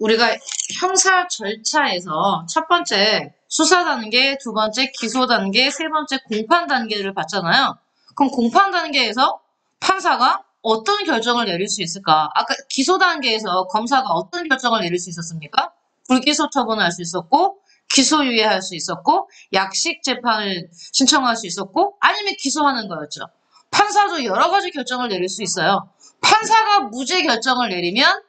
우리가 형사 절차에서 첫 번째 수사 단계, 두 번째 기소 단계, 세 번째 공판 단계를 봤잖아요. 그럼 공판 단계에서 판사가 어떤 결정을 내릴 수 있을까? 아까 기소 단계에서 검사가 어떤 결정을 내릴 수 있었습니까? 불기소 처분을 할 수 있었고, 기소유예할 수 있었고, 약식 재판을 신청할 수 있었고, 아니면 기소하는 거였죠. 판사도 여러 가지 결정을 내릴 수 있어요. 판사가 무죄 결정을 내리면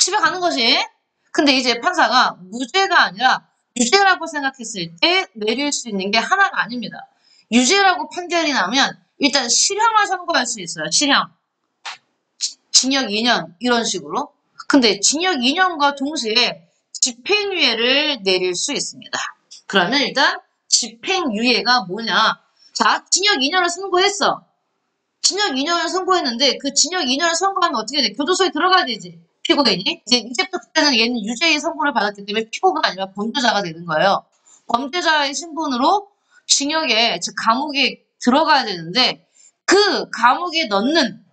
집에 가는 거지. 근데 이제 판사가 무죄가 아니라 유죄라고 생각했을 때 내릴 수 있는 게 하나가 아닙니다. 유죄라고 판결이 나면 일단 실형을 선고할 수 있어요. 실형. 징역 2년 이런 식으로. 근데 징역 2년과 동시에 집행유예를 내릴 수 있습니다. 그러면 일단 집행유예가 뭐냐. 자, 징역 2년을 선고했어. 징역 2년을 선고했는데 그 징역 2년을 선고하면 어떻게 돼? 교도소에 들어가야 되지. 피고인이. 이제부터 그때는 얘는 유죄의 선고를 받았기 때문에 피고가 아니라 범죄자가 되는 거예요. 범죄자의 신분으로 징역에, 즉 감옥에 들어가야 되는데 그 감옥에 넣는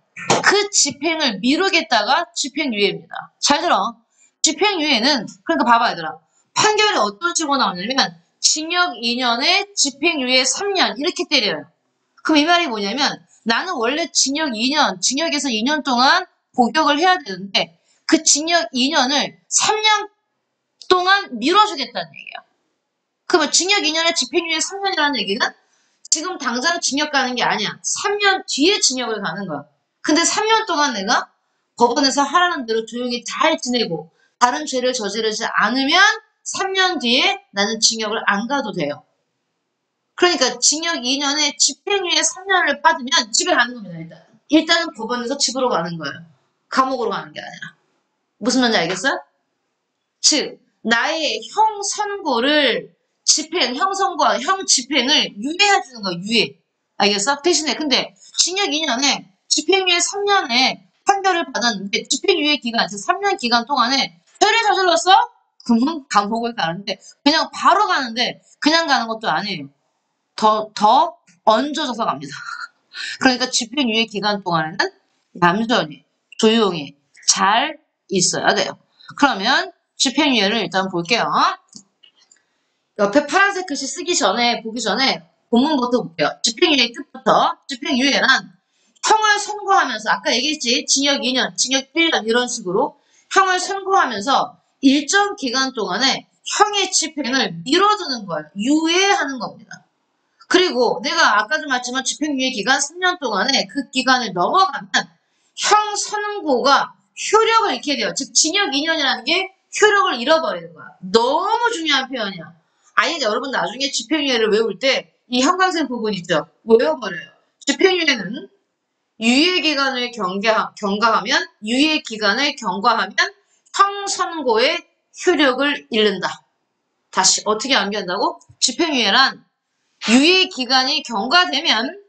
그 집행을 미루겠다가 집행유예입니다. 잘 들어. 집행유예는 그러니까 봐봐 얘들아. 판결이 어떤 식으로 나오냐면 징역 2년에 집행유예 3년 이렇게 때려요. 그럼 이 말이 뭐냐면 나는 원래 징역 2년, 징역에서 2년 동안 복역을 해야 되는데 그 징역 2년을 3년 동안 미뤄주겠다는 얘기야. 그러면 징역 2년에 집행유예 3년이라는 얘기는 지금 당장 징역 가는 게 아니야. 3년 뒤에 징역을 가는 거야. 근데 3년 동안 내가 법원에서 하라는 대로 조용히 잘 지내고 다른 죄를 저지르지 않으면 3년 뒤에 나는 징역을 안 가도 돼요. 그러니까 징역 2년에 집행유예 3년을 받으면 집에 가는 겁니다. 일단은 법원에서 집으로 가는 거예요. 감옥으로 가는 게 아니라. 무슨 말인지 알겠어요? 즉 나의 형 선고를 형 선고와 형 집행을 유예해 주는 거야. 유예. 알겠어? 대신에 근데 징역 2년에 집행유예 3년에 판결을 받았는데 집행유예 기간, 즉 3년 기간 동안에 죄를 저질렀어? 그러면 감옥을 가는데 그냥 바로 가는데 그냥 가는 것도 아니에요. 더 얹어져서 갑니다. 그러니까 집행유예 기간 동안에는 얌전히 조용히 잘 있어야 돼요. 그러면 집행유예를 일단 볼게요. 옆에 파란색 글씨 보기 전에 본문부터 볼게요. 집행유예의 뜻부터. 집행유예란 형을 선고하면서 아까 얘기했지. 징역 2년, 징역 1년 이런 식으로 형을 선고하면서 일정 기간 동안에 형의 집행을 미뤄두는 걸 유예하는 겁니다. 그리고 내가 아까도 말했지만 집행유예 기간 3년 동안에 그 기간을 넘어가면 형 선고가 효력을 잃게 돼요. 즉 징역 2년이라는 게 효력을 잃어버리는 거야. 너무 중요한 표현이야. 아니 여러분 나중에 집행유예를 외울 때 이 형광색 부분 있죠. 외워버려요. 집행유예는 유예기간을 경과하면 형 선고의 효력을 잃는다. 다시 어떻게 암기한다고? 집행유예란 유예기간이 경과되면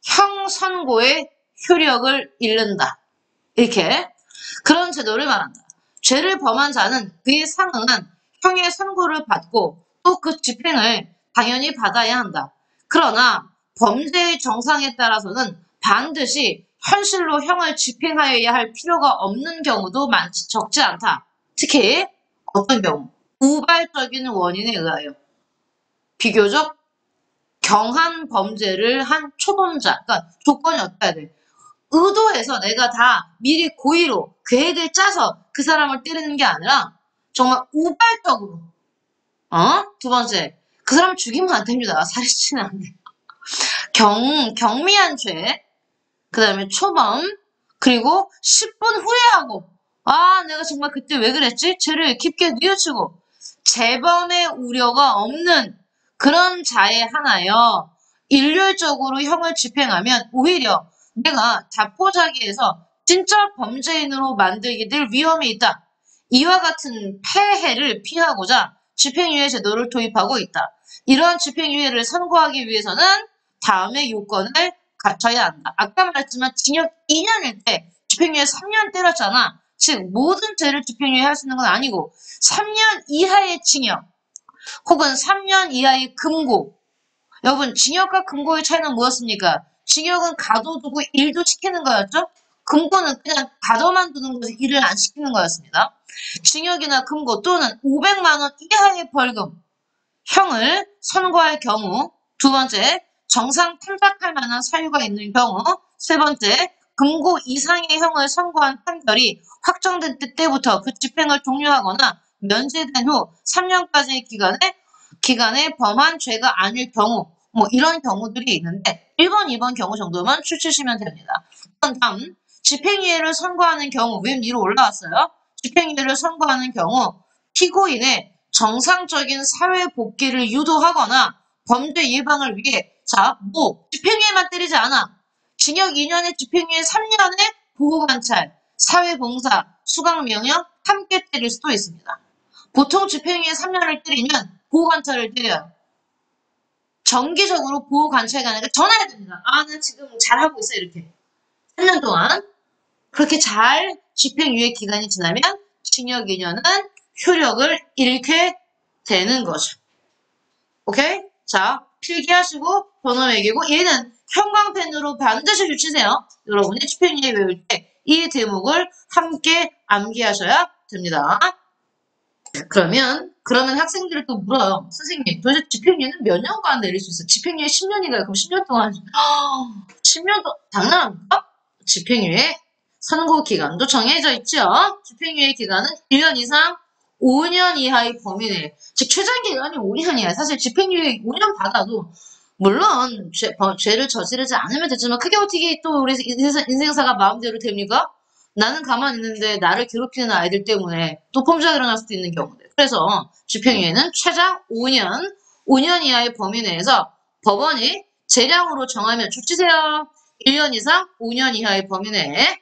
형 선고의 효력을 잃는다. 이렇게 그런 제도를 말한다. 죄를 범한 자는 그에 상응한 형의 선고를 받고 또 그 집행을 당연히 받아야 한다. 그러나 범죄의 정상에 따라서는 반드시 현실로 형을 집행하여야 할 필요가 없는 경우도 적지 않다. 특히 어떤 경우? 우발적인 원인에 의하여 비교적 경한 범죄를 한 초범자, 그러니까 조건이 어때야 돼? 의도해서 내가 다 미리 고의로 계획을 짜서 그 사람을 때리는 게 아니라 정말 우발적으로 두 번째, 그 사람 죽이면 안 됩니다. 살인치는 안 돼. 경미한 죄, 그 다음에 초범, 그리고 10분 후회하고 내가 정말 그때 왜 그랬지? 죄를 깊게 뉘우치고 재범의 우려가 없는 그런 자에 한하여 일률적으로 형을 집행하면 오히려 내가 자포자기해서 진짜 범죄인으로 만들게 될 위험이 있다. 이와 같은 폐해를 피하고자 집행유예 제도를 도입하고 있다. 이러한 집행유예를 선고하기 위해서는 다음의 요건을 갖춰야 한다. 아까 말했지만 징역 2년일 때 집행유예 3년 때렸잖아. 즉 모든 죄를 집행유예 할 수 있는 건 아니고 3년 이하의 징역 혹은 3년 이하의 금고. 여러분 징역과 금고의 차이는 뭐였습니까? 징역은 가둬두고 일도 시키는 거였죠? 금고는 그냥 가둬만 두는 것이 일을 안 시키는 거였습니다. 징역이나 금고 또는 500만 원 이하의 벌금, 형을 선고할 경우, 두 번째, 정상 탈락할 만한 사유가 있는 경우, 세 번째, 금고 이상의 형을 선고한 판결이 확정된 때부터 그 집행을 종료하거나 면제된 후 3년까지의 기간에 범한 죄가 아닐 경우, 뭐 이런 경우들이 있는데 1번, 2번 경우 정도만 추치시면 됩니다. 다음, 집행유예를 선고하는 경우, 왼 위로 올라왔어요. 집행유예를 선고하는 경우 피고인의 정상적인 사회 복귀를 유도하거나 범죄 예방을 위해 집행유예만 때리지 않아. 징역 2년에 집행유예 3년에 보호관찰, 사회봉사, 수강명령 함께 때릴 수도 있습니다. 보통 집행유예 3년을 때리면 보호관찰을 때려요. 정기적으로 보호관찰이 아니라 전화해야 됩니다. 아, 나 지금 잘하고 있어 이렇게. 3년 동안 그렇게 잘 집행유예 기간이 지나면 징역 2년은 효력을 잃게 되는 거죠. 오케이? 자, 필기하시고 번호 매기고 얘는 형광펜으로 반드시 붙이세요. 여러분이 집행유예 외울 때 이 대목을 함께 암기하셔야 됩니다. 그러면 학생들이 또 물어요. 선생님, 도대체 집행유예는 몇 년간 내릴 수 있어? 집행유예 10년인가요? 그럼 10년 동안 10년 동안 장난합니까? 집행유예 선고 기간도 정해져 있죠. 집행유예 기간은 1년 이상 5년 이하의 범위 내에, 즉 최장 기간이 5년이야. 사실 집행유예 5년 받아도 물론 죄를 저지르지 않으면 되지만 그게 어떻게 또 우리 인생사가 마음대로 됩니까? 나는 가만히 있는데 나를 괴롭히는 아이들 때문에 또 범죄가 일어날 수도 있는 경우들. 그래서 집행유예는 최장 5년 이하의 범위 내에서 법원이 재량으로 정하면 주치세요. 1년 이상 5년 이하의 범위 내에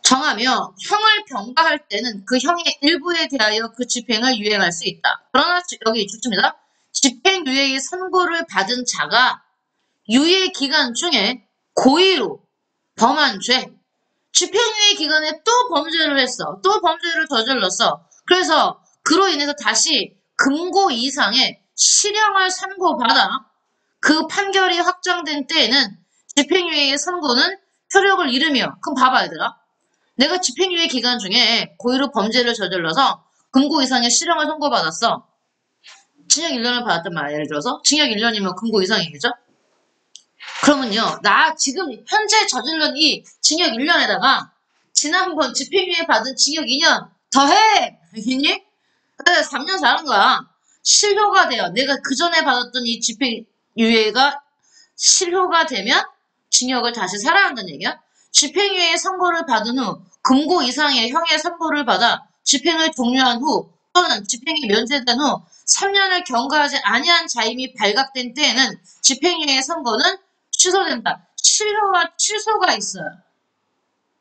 정하며 형을 병가할 때는 그 형의 일부에 대하여 그 집행을 유예할 수 있다. 그러나 여기 주치입니다. 집행유예의 선고를 받은 자가 유예 기간 중에 고의로 범한 죄, 집행유예 기간에 또 범죄를 했어. 또 범죄를 저질렀어. 그래서 그로 인해서 다시 금고 이상의 실형을 선고받아 그 판결이 확정된 때에는 집행유예의 선고는 효력을 잃으며, 그럼 봐봐 얘들아. 내가 집행유예 기간 중에 고의로 범죄를 저질러서 금고 이상의 실형을 선고받았어. 징역 1년을 받았단 말이야. 예를 들어서 징역 1년이면 금고 이상이겠죠? 그러면요, 나 지금 현재 저질른 이 징역 1년에다가 지난번 집행유예 받은 징역 2년 더해! 알겠니? 그래서 3년 사는 거야. 실효가 돼요. 내가 그 전에 받았던 이 집행유예가 실효가 되면 징역을 다시 살아야 한다는 얘기야. 집행유예 선고를 받은 후 금고 이상의 형의 선고를 받아 집행을 종료한 후 또는 집행이 면제된 후 3년을 경과하지 아니한 자임이 발각된 때에는 집행유예 선고는 취소된다. 실효와 취소가 있어요.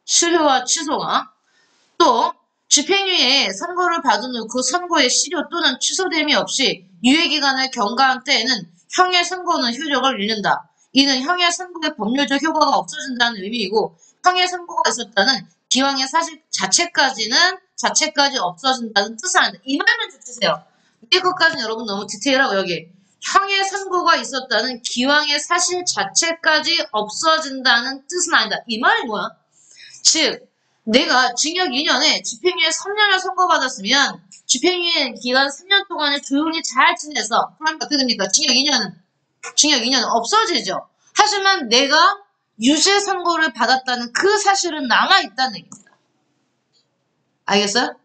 실효와 취소가. 또 집행유예 선고를 받은 후 그 선고의 실효 또는 취소됨이 없이 유예기간을 경과한 때에는 형의 선고는 효력을 잃는다. 이는 형의 선고의 법률적 효과가 없어진다는 의미이고 형의 선고가 있었다는 기왕의 사실 자체까지 없어진다는 뜻은 아니다. 이 말만 주세요. 위에 것까지는 여러분 너무 디테일하고 여기 형의 선고가 있었다는 기왕의 사실 자체까지 없어진다는 뜻은 아니다. 이 말이 뭐야? 즉 내가 징역 2년에 집행유예 3년을 선고받았으면 집행유예 기간 3년 동안에 조용히 잘 지내서 그러니까 어떻게 됩니까? 징역 2년은 없어지죠. 하지만 내가 유죄 선고를 받았다는 그 사실은 남아있다는 얘기입니다. 알겠어요?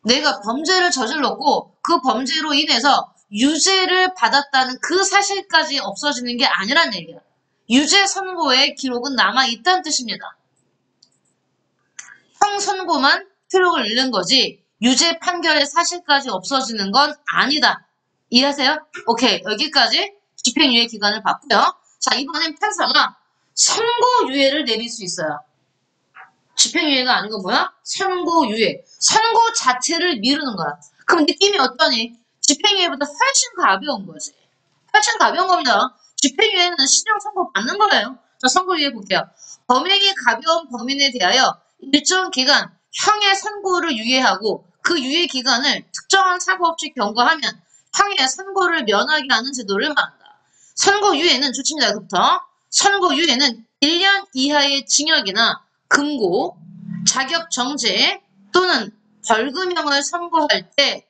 내가 범죄를 저질렀고 그 범죄로 인해서 유죄를 받았다는 그 사실까지 없어지는 게 아니란 얘기야. 유죄 선고의 기록은 남아있다는 뜻입니다. 형 선고만 효력을 잃는 거지 유죄 판결의 사실까지 없어지는 건 아니다. 이해하세요? 오케이. 여기까지 집행유예 기간을 봤고요. 자, 이번엔 판사가 선고유예를 내릴 수 있어요. 집행유예가 아니고 뭐야? 선고유예. 선고 자체를 미루는 거야. 그럼 느낌이 어떠니? 집행유예보다 훨씬 가벼운 거지. 훨씬 가벼운 겁니다. 집행유예는 실형 선고 받는 거예요. 자, 선고유예 볼게요. 범행이 가벼운 범인에 대하여 일정 기간 형의 선고를 유예하고 그 유예 기간을 특정한 사고 없이 경과하면 형의 선고를 면하게 하는 제도를 말한다. 선고유예는 주침자부터 선고유예는 1년 이하의 징역이나 금고, 자격 정지 또는 벌금형을 선고할 때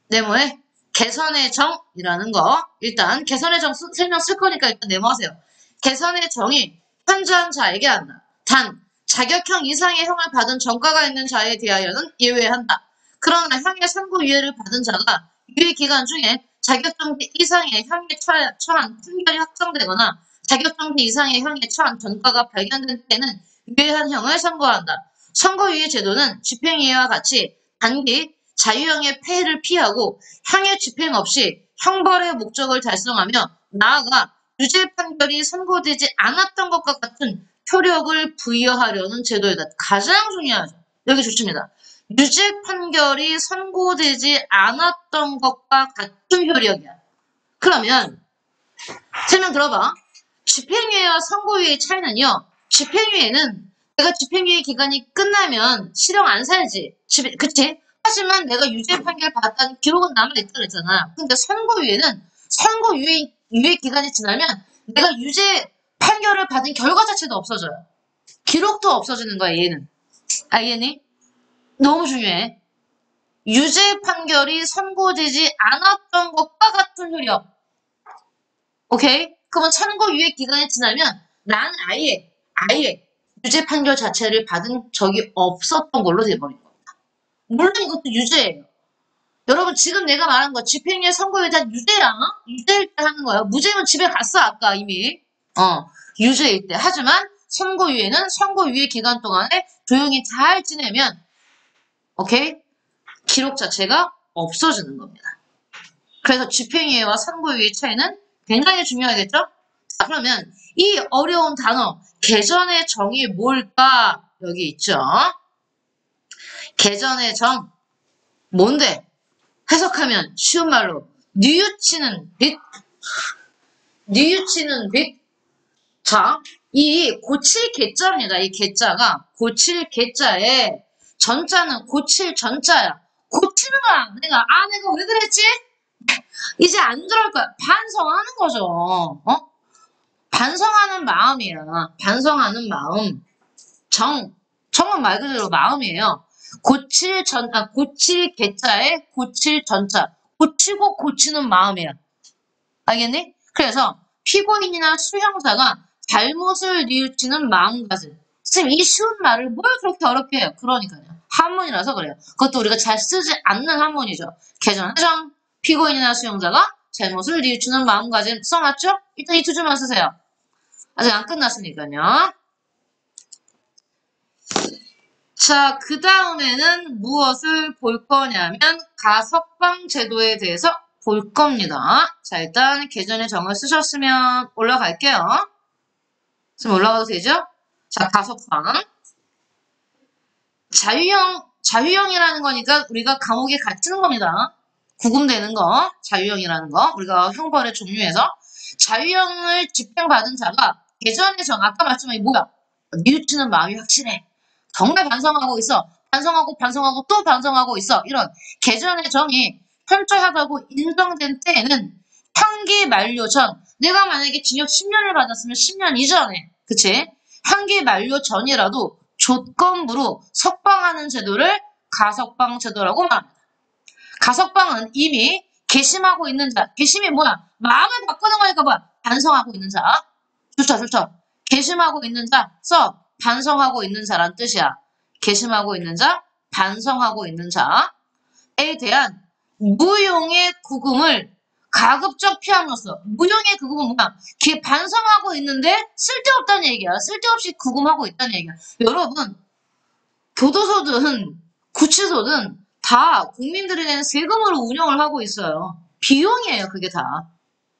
네모에 개선의 정이라는 거, 일단 개선의 정 설명 쓸 거니까 일단 네모하세요. 개선의 정이 현저한 자에게 한다. 단 자격형 이상의 형을 받은 전과가 있는 자에 대하여는 예외한다. 그러나 형의 선고유예를 받은 자가 유예 기간 중에 자격정지 이상의 형에 처한 판결이 확정되거나 자격정지 이상의 형에 처한 전과가 발견된 때에는 유예한 형을 선고한다. 선고유예 제도는 집행유예와 같이 단기 자유형의 폐해를 피하고 형의 집행 없이 형벌의 목적을 달성하며 나아가 유죄 판결이 선고되지 않았던 것과 같은 효력을 부여하려는 제도이다. 가장 중요하죠. 여기 좋습니다. 유죄 판결이 선고되지 않았던 것과 같은 효력이야. 그러면 설명 들어봐. 집행유예와 선고유예의 차이는요. 집행유예는 내가 집행유예 기간이 끝나면 실형 안 살지. 그치? 하지만 내가 유죄 판결 받았다는 기록은 남아있다 그랬잖아. 근데 선고유예는 선고유예 기간이 지나면 내가 유죄 판결을 받은 결과 자체도 없어져요. 기록도 없어지는 거야, 얘는. 알겠니? 너무 중요해. 유죄 판결이 선고되지 않았던 것과 같은 효력. 오케이? 그러면 선고유예 기간이 지나면 난 아예 유죄 판결 자체를 받은 적이 없었던 걸로 돼버린 겁니다. 물론 이것도 유죄예요. 여러분 지금 내가 말한 거 집행유예 선고유예 다 유죄야. 유죄일 때 하는 거예요. 무죄면 집에 갔어 아까 이미. 유죄일 때. 하지만 선고유예는 선고유예 기간 동안에 조용히 잘 지내면 오케이? 기록 자체가 없어지는 겁니다. 그래서 집행유예와 선고유예 차이는 굉장히 중요하겠죠? 자, 그러면 이 어려운 단어 개전의 정이 뭘까? 여기 있죠. 개전의 정 뭔데? 해석하면 쉬운 말로 뉘우치는 빛. 뉘우치는 빛. 자, 이 고칠 개자입니다. 이 개자가 고칠 개자에 전자는 고칠 전자야. 고치는 거야. 내가 왜 그랬지? 이제 안 그럴 거야. 반성하는 거죠. 반성하는 마음이야. 반성하는 마음. 정은 말 그대로 마음이에요. 고칠 개자에 고칠 전자. 고치고 고치는 마음이야. 알겠니? 그래서 피고인이나 수형사가 잘못을 뉘우치는 마음가짐. 선생님, 이 쉬운 말을 뭘 그렇게 어렵게 해요? 그러니까요. 한문이라서 그래요. 그것도 우리가 잘 쓰지 않는 한문이죠. 개전정, 피고인이나 수형자가 잘못을 뉘우치는 마음가짐 써놨죠? 일단 이 두 줄만 쓰세요. 아직 안 끝났으니까요. 자, 그 다음에는 무엇을 볼 거냐면 가석방 제도에 대해서 볼 겁니다. 자, 일단 개전의 정을 쓰셨으면 올라갈게요. 지금 올라가도 되죠? 자, 가석방. 자유형이라는 거니까 우리가 감옥에 갇히는 겁니다. 구금되는 거, 자유형이라는 거. 우리가 형벌의 종류에서 자유형을 집행받은 자가 개전의 정, 아까 말씀한 게 뭐야? 뉘우치는 마음이 확실해. 정말 반성하고 있어. 반성하고 또 반성하고 있어. 이런 개전의 정이 철저하다고 인정된 때에는 형기 만료 전, 내가 만약에 징역 10년을 받았으면 10년 이전에, 그치? 형기 만료 전이라도 조건부로 석방하는 제도를 가석방 제도라고 말합니다. 가석방은 이미 개심하고 있는 자, 개심이 뭐야? 마음을 바꾸는 거니까 뭐야? 반성하고 있는 자. 좋죠. 개심하고 있는 자, 반성하고 있는 자란 뜻이야. 개심하고 있는 자, 반성하고 있는 자에 대한 무용의 구금을 가급적 피함으로써, 무용의 구금은 뭐야? 걔 반성하고 있는데 쓸데없다는 얘기야. 쓸데없이 구금하고 있다는 얘기야. 여러분, 교도소든 구치소든 다 국민들이 내는 세금으로 운영을 하고 있어요. 비용이에요, 그게 다.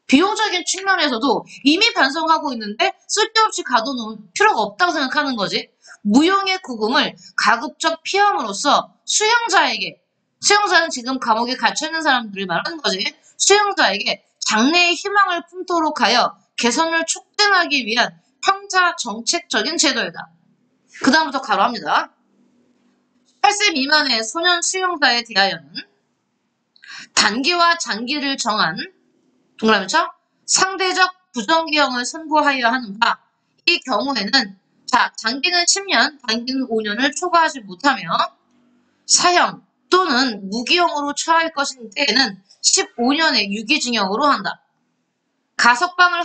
비용적인 측면에서도 이미 반성하고 있는데 쓸데없이 가둬놓을 필요가 없다고 생각하는 거지. 무용의 구금을 가급적 피함으로써 수용자는 지금 감옥에 갇혀있는 사람들을 말하는 거지. 수용자에게 장래의 희망을 품도록 하여 개선을 촉진하기 위한 형사 정책적인 제도이다. 그 다음부터 가로합니다. 8세 미만의 소년 수용자에 대하여는 단기와 장기를 정한 동그라미 쳐 상대적 부정기형을 선고하여야 하는 바, 이 경우에는 자, 장기는 10년, 단기는 5년을 초과하지 못하며 사형 또는 무기형으로 처할 것인 때에는 15년의 유기징역으로 한다. 가석방을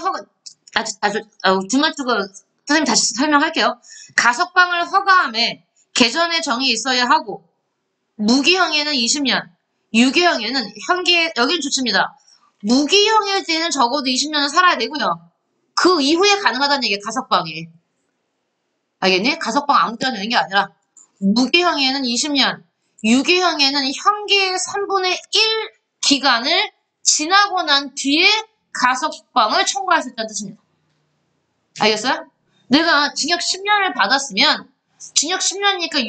중간중간 선생님 다시 설명할게요. 가석방을 허가함에 개전의 정이 있어야 하고 무기형에는 20년, 유기형에는 여긴 좋습니다. 무기형일 때는 적어도 20년은 살아야 되고요. 그 이후에 가능하다는 얘기예요. 가석방이. 알겠니? 가석방 아무 때나 되는 게 아니라 무기형에는 20년, 유기형에는 형기의 3분의 1 기간을 지나고 난 뒤에 가석방을 청구할 수 있다는 뜻입니다. 알겠어요? 내가 징역 10년을 받았으면 징역 10년이니까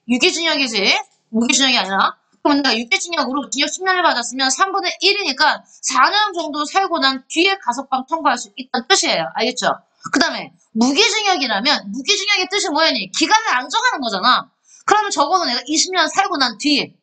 유기징역이지 무기징역이 아니라 그럼 내가 유기징역으로 징역 10년을 받았으면 3분의 1이니까 4년 정도 살고 난 뒤에 가석방 청구할 수 있다는 뜻이에요. 알겠죠? 그 다음에 무기징역이라면 무기징역의 뜻이 뭐였니? 기간을 안 정하는 거잖아. 그러면 적어도 내가 20년 살고 난 뒤에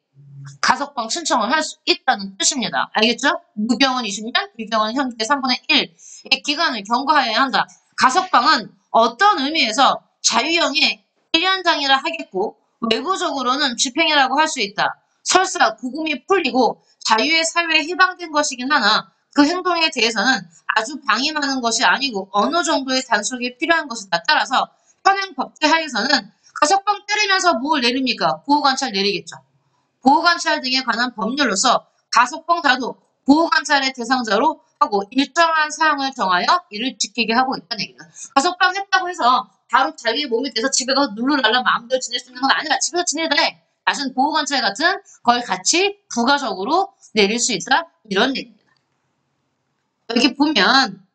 가석방 신청을 할 수 있다는 뜻입니다. 알겠죠? 무기형은 20년, 유기형은 현재 3분의 1. 이 기간을 경과해야 한다. 가석방은 어떤 의미에서 자유형의 1년장이라 하겠고 외부적으로는 집행이라고 할 수 있다. 설사 구금이 풀리고 자유의 사회에 해방된 것이긴 하나 그 행동에 대해서는 아주 방임하는 것이 아니고 어느 정도의 단속이 필요한 것이다. 따라서 현행 법제 하에서는 가석방 때리면서 뭘 내립니까? 보호관찰 내리겠죠. 보호관찰 등에 관한 법률로서 가석방 자도 보호관찰의 대상자로 하고 일정한 사항을 정하여 이를 지키게 하고 있다는 얘기다. 가석방 했다고 해서 바로 자기의 몸이 돼서 집에 가서 룰루랄라 마음대로 지낼 수 있는 건 아니라 집에서 지내되 다신 보호관찰 같은 걸 같이 부가적으로 내릴 수 있다. 이런 얘기입니다. 여기 보면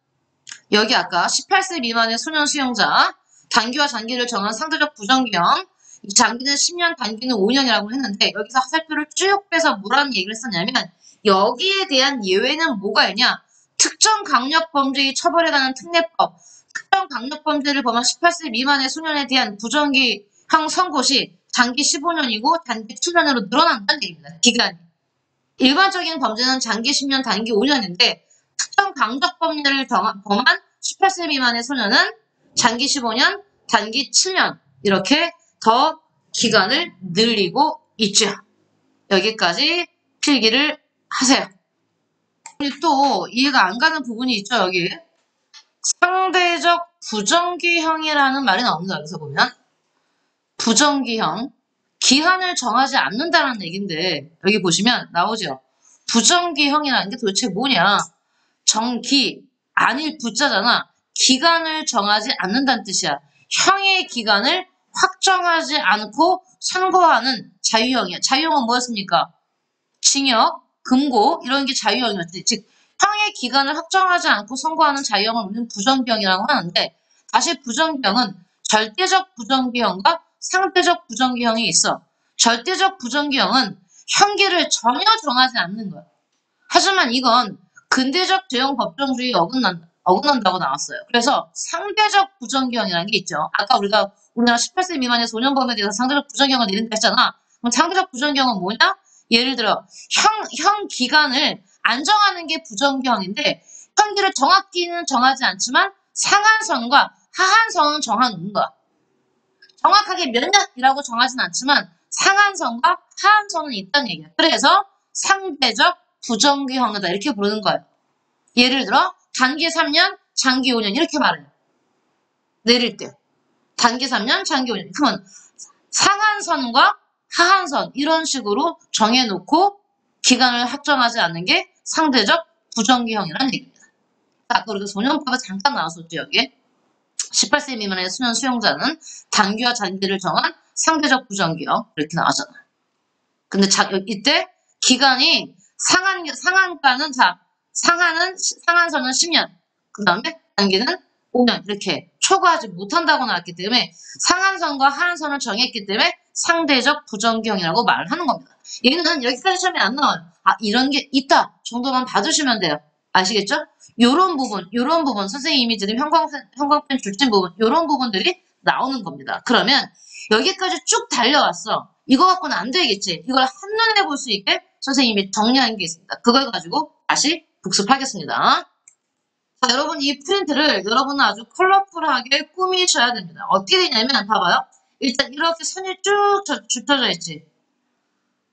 여기 아까 18세 미만의 소년 수용자 단기와 장기를 정한 상대적 부정기형 장기는 10년, 단기는 5년이라고 했는데 여기서 화살표를 쭉 빼서 뭐라는 얘기를 했었냐면 여기에 대한 예외는 뭐가 있냐? 특정 강력범죄의 처벌에 관한 특례법, 특정 강력범죄를 범한 18세 미만의 소년에 대한 부정기형 선고 시 장기 15년이고 단기 7년으로 늘어난다는 얘기입니다. 기간이. 일반적인 범죄는 장기 10년, 단기 5년인데 특정 강력범죄를 범한 18세 미만의 소년은 장기 15년, 단기 7년 이렇게 더 기간을 늘리고 있죠. 여기까지 필기를 하세요. 또 이해가 안 가는 부분이 있죠. 여기 상대적 부정기형이라는 말이 나옵니다. 여기서 보면 부정기형 기한을 정하지 않는다는 얘기인데 여기 보시면 나오죠. 부정기형이라는 게 도대체 뭐냐? 정기 아닐 부자잖아. 기간을 정하지 않는다는 뜻이야. 형의 기간을 확정하지 않고 선고하는 자유형이야. 자유형은 뭐였습니까? 징역, 금고 이런 게 자유형이었지. 즉 형의 기간을 확정하지 않고 선고하는 자유형을 우리는 부정기형이라고 하는데 다시 부정기형은 절대적 부정기형과 상대적 부정기형이 있어. 절대적 부정기형은 형기를 전혀 정하지 않는 거야. 하지만 이건 근대적 대형 법정주의에 어긋난다고 나왔어요. 그래서 상대적 부정기형이라는 게 있죠. 아까 우리가 우리나라 18세 미만의 소년범에 대해서 상대적 부정기형을 내린다 했잖아. 그럼 상대적 부정기형은 뭐냐? 예를 들어 형 기간을 안 정하는 게 부정기형인데 형기를 정확히는 정하지 않지만 상한선과 하한선은 정하는 거야. 정확하게 몇 년이라고 정하진 않지만 상한선과 하한선은 있다는 얘기야. 그래서 상대적 부정기형이다 이렇게 부르는 거예요. 예를 들어 단기 3년, 장기 5년 이렇게 말해요. 내릴 때. 단기 3년, 장기 5년. 그러면 상한선과 하한선 이런 식으로 정해놓고 기간을 확정하지 않는 게 상대적 부정기형이라는 얘기입니다. 아까 우리가 소년법에 잠깐 나왔었죠. 여기에. 18세 미만의 소년 수용자는 단기와 장기를 정한 상대적 부정기형 이렇게 나왔잖아요. 근데 이때 기간이 상한가는 상한선은 10년, 그 다음에 단기는 5년 이렇게 초과하지 못한다고 나왔기 때문에 상한선과 하한선을 정했기 때문에 상대적 부정기형이라고 말을 하는 겁니다. 얘는 여기까지 시험에 안 나와요. 아 이런 게 있다 정도만 봐주시면 돼요. 아시겠죠? 요런 부분 선생님이 지금 형광펜 줄진 부분 요런 부분들이 나오는 겁니다. 그러면 여기까지 쭉 달려왔어. 이거 갖고는 안 되겠지. 이걸 한눈에 볼 수 있게 선생님이 정리한 게 있습니다. 그걸 가지고 다시 복습하겠습니다. 자, 여러분 이 프린트를 여러분은 아주 컬러풀하게 꾸미셔야 됩니다. 어떻게 되냐면 봐봐요. 일단 이렇게 선이 쭉 줍혀져 있지.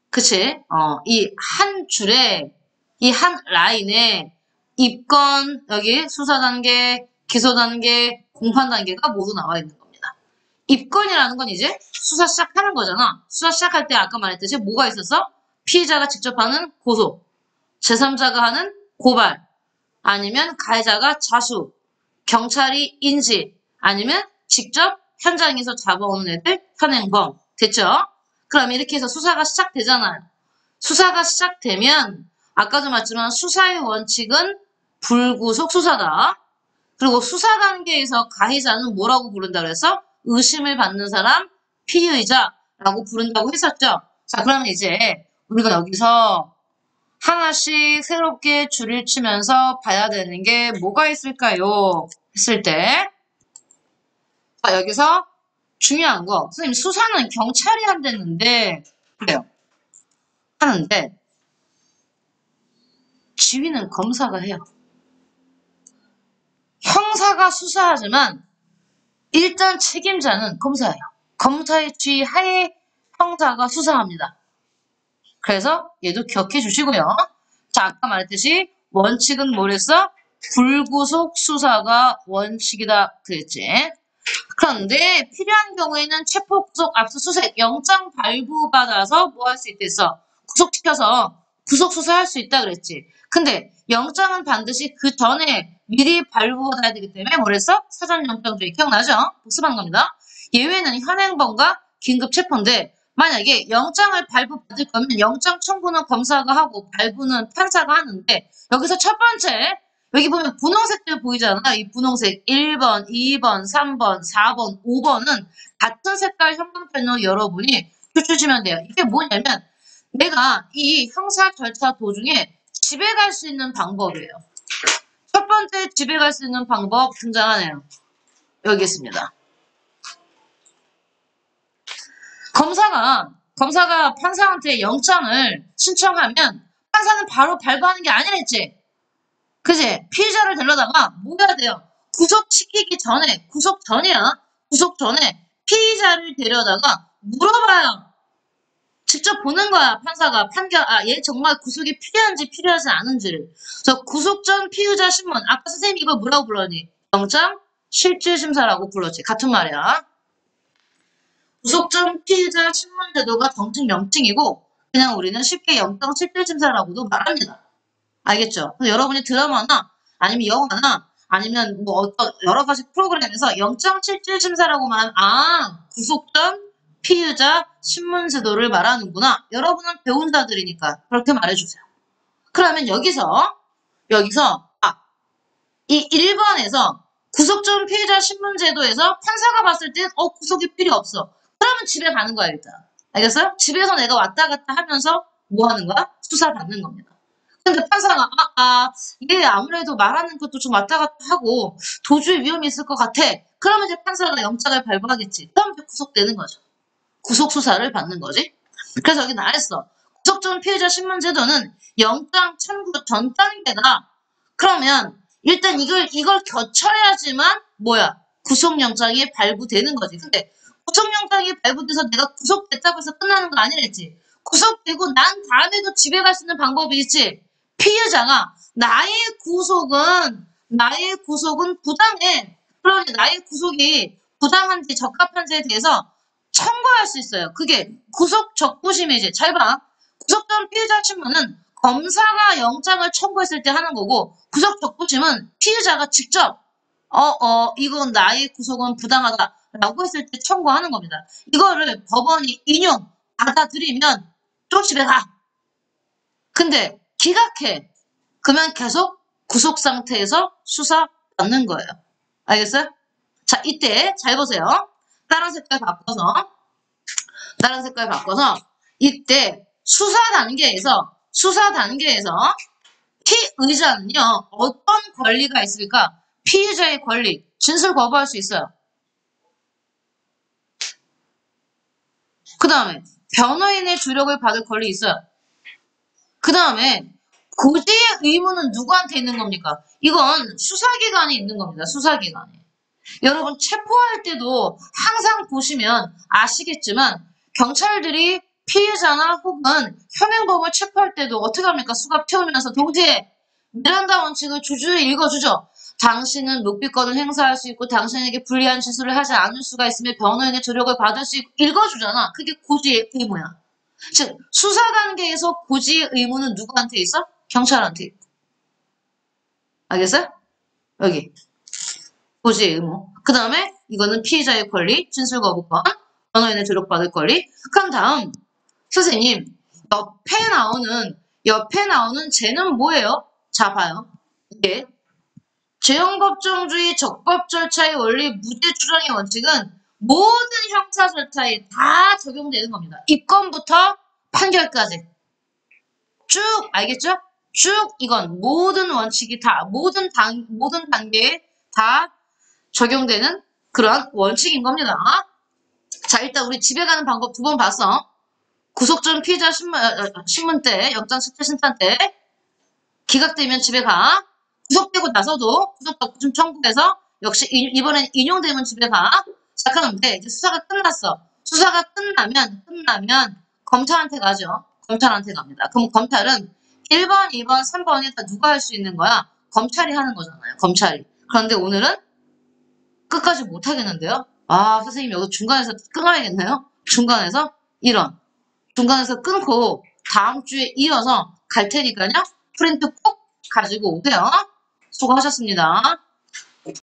그치? 이 한 줄에 이 한 라인에 입건 여기 수사 단계, 기소 단계, 공판 단계가 모두 나와 있는 겁니다. 입건이라는 건 이제 수사 시작하는 거잖아. 수사 시작할 때 아까 말했듯이 뭐가 있었어? 피의자가 직접 하는 고소, 제3자가 하는 고발, 아니면 가해자가 자수, 경찰이 인지, 아니면 직접 현장에서 잡아오는 애들 현행범. 됐죠? 그럼 이렇게 해서 수사가 시작되잖아요. 수사가 시작되면 아까도 말했지만 수사의 원칙은 불구속 수사다. 그리고 수사 단계에서 가해자는 뭐라고 부른다 그래서 의심을 받는 사람 피의자라고 부른다고 했었죠. 자, 그러면 이제 우리가 여기서 하나씩 새롭게 줄을 치면서 봐야 되는 게 뭐가 있을까요? 했을 때 자, 여기서 중요한 거 선생님 수사는 경찰이 한댔는데 그래요. 하는데 지휘는 검사가 해요. 형사가 수사하지만 일단 책임자는 검사예요. 검사의 지휘 하에 형사가 수사합니다. 그래서 얘도 기억해 주시고요. 자, 아까 말했듯이 원칙은 뭐랬어? 불구속 수사가 원칙이다 그랬지. 그런데 필요한 경우에는 체포구속 압수수색 영장 발부받아서 뭐 할 수 있댔어? 구속시켜서 구속수사할 수 있다 그랬지. 근데 영장은 반드시 그 전에 미리 발부받아야 되기 때문에 뭐랬어? 사전영장주의 기억나죠? 복습한 겁니다. 예외는 현행범과 긴급체포인데 만약에 영장을 발부받을 거면 영장 청구는 검사가 하고 발부는 판사가 하는데 여기서 첫 번째 여기 보면 분홍색들 보이잖아. 이 분홍색 1번, 2번, 3번, 4번, 5번은 같은 색깔 형광펜으로 여러분이 펼쳐주시면 돼요. 이게 뭐냐면 내가 이 형사 절차 도중에 집에 갈 수 있는 방법이에요. 첫 번째 집에 갈 수 있는 방법 등장하네요. 여기 있습니다. 검사가 판사한테 영장을 신청하면 판사는 바로 발부하는 게 아니랬지. 그지? 피의자를 데려다가 뭐 해야 돼요? 구속시키기 전에, 구속 전이야. 구속 전에 피의자를 데려다가 물어봐요. 직접 보는 거야, 판사가. 얘 정말 구속이 필요한지 필요하지 않은지를. 그래서 구속 전 피의자 신문. 아까 선생님이 이걸 뭐라고 불렀니? 영장 실질심사라고 불렀지. 같은 말이야. 구속 전 피의자 신문 제도가 정식 명칭이고, 그냥 우리는 쉽게 영장 실질심사라고도 말합니다. 알겠죠? 여러분이 드라마나 아니면 영화나 아니면 뭐 어떤 여러 가지 프로그램에서 영장실질심사라고만 구속 전 피의자 신문제도를 말하는구나. 여러분은 배운자들이니까 그렇게 말해주세요. 그러면 여기서 이 1번에서 구속 전 피의자 신문제도에서 판사가 봤을 땐 구속이 필요 없어. 그러면 집에 가는 거야 일단. 알겠어요? 집에서 내가 왔다 갔다 하면서 뭐 하는 거야? 수사 받는 겁니다. 근데 판사가 이게 아무래도 말하는 것도 좀 왔다 갔다 하고 도주의 위험이 있을 것 같아. 그러면 이제 판사가 영장을 발부하겠지. 그럼 이제 구속되는 거죠. 구속 수사를 받는 거지. 그래서 여기 나왔어. 구속 전 피의자 신문 제도는 영장 청구 전 단계다. 그러면 일단 이걸 거쳐야지만 뭐야? 구속영장이 발부되는 거지. 근데 구속영장이 발부돼서 내가 구속됐다고 해서 끝나는 거 아니랬지. 구속되고 난 다음에도 집에 갈 수 있는 방법이 있지. 피해자가 나의 구속은 부당해. 그러니 나의 구속이 부당한지 적합한지에 대해서 청구할 수 있어요. 그게 구속 적부심이지. 잘 봐. 구속 전 피의자 신문은 검사가 영장을 청구했을 때 하는 거고 구속 적부심은 피의자가 직접 이건 나의 구속은 부당하다라고 했을 때 청구하는 겁니다. 이거를 법원이 인용 받아들이면 또 집에 가. 근데 기각해. 그러면 계속 구속 상태에서 수사 받는 거예요. 알겠어요? 자, 이때 잘 보세요. 다른 색깔 바꿔서 이때 수사 단계에서 피의자는요 어떤 권리가 있을까? 피의자의 권리, 진술 거부할 수 있어요. 그 다음에 변호인의 주력을 받을 권리 있어요. 그 다음에 고지의 의무는 누구한테 있는 겁니까? 이건 수사기관에 있는 겁니다. 수사기관에. 여러분 체포할 때도 항상 보시면 아시겠지만 경찰들이 피해자나 혹은 혐행범을 체포할 때도 어떻게 합니까? 수갑 태우면서 동시에 미란다 원칙을 주주에 읽어주죠. 당신은 묵비권을 행사할 수 있고 당신에게 불리한 지수를 하지 않을 수가 있으며 변호인의 조력을 받을 수 있고 읽어주잖아. 그게 고지의 의무야. 즉 수사 단계에서 고지의 의무는 누구한테 있어? 경찰한테 있고. 알겠어요? 여기 고지의 의무. 그 다음에 이거는 피해자의 권리, 진술 거부권, 변호인의 조력받을 권리. 그럼 다음 선생님 옆에 나오는 쟤는 뭐예요? 자 봐요. 이게 죄형법정주의 적법 절차의 원리 무죄 추정의 원칙은 모든 형사 절차에 다 적용되는 겁니다. 입건부터 판결까지 쭉 알겠죠? 쭉 이건 모든 원칙이 다 모든 단계에 다 적용되는 그런 원칙인 겁니다. 자 일단 우리 집에 가는 방법 두 번 봤어. 구속전 피의자 신문 때 영장 실태 신청 때 기각되면 집에 가. 구속되고 나서도 구속덕심 청구해서 역시 이번엔 인용되면 집에 가. 자 그럼 이제 수사가 끝났어. 수사가 끝나면 검찰한테 가죠. 검찰한테 갑니다. 그럼 검찰은 1번, 2번, 3번이 다 누가 할 수 있는 거야? 검찰이 하는 거잖아요. 검찰이. 그런데 오늘은 끝까지 못 하겠는데요? 아 선생님 여기 중간에서 끊어야겠네요. 중간에서 끊고 다음 주에 이어서 갈 테니까요. 프린트 꼭 가지고 오세요. 수고하셨습니다.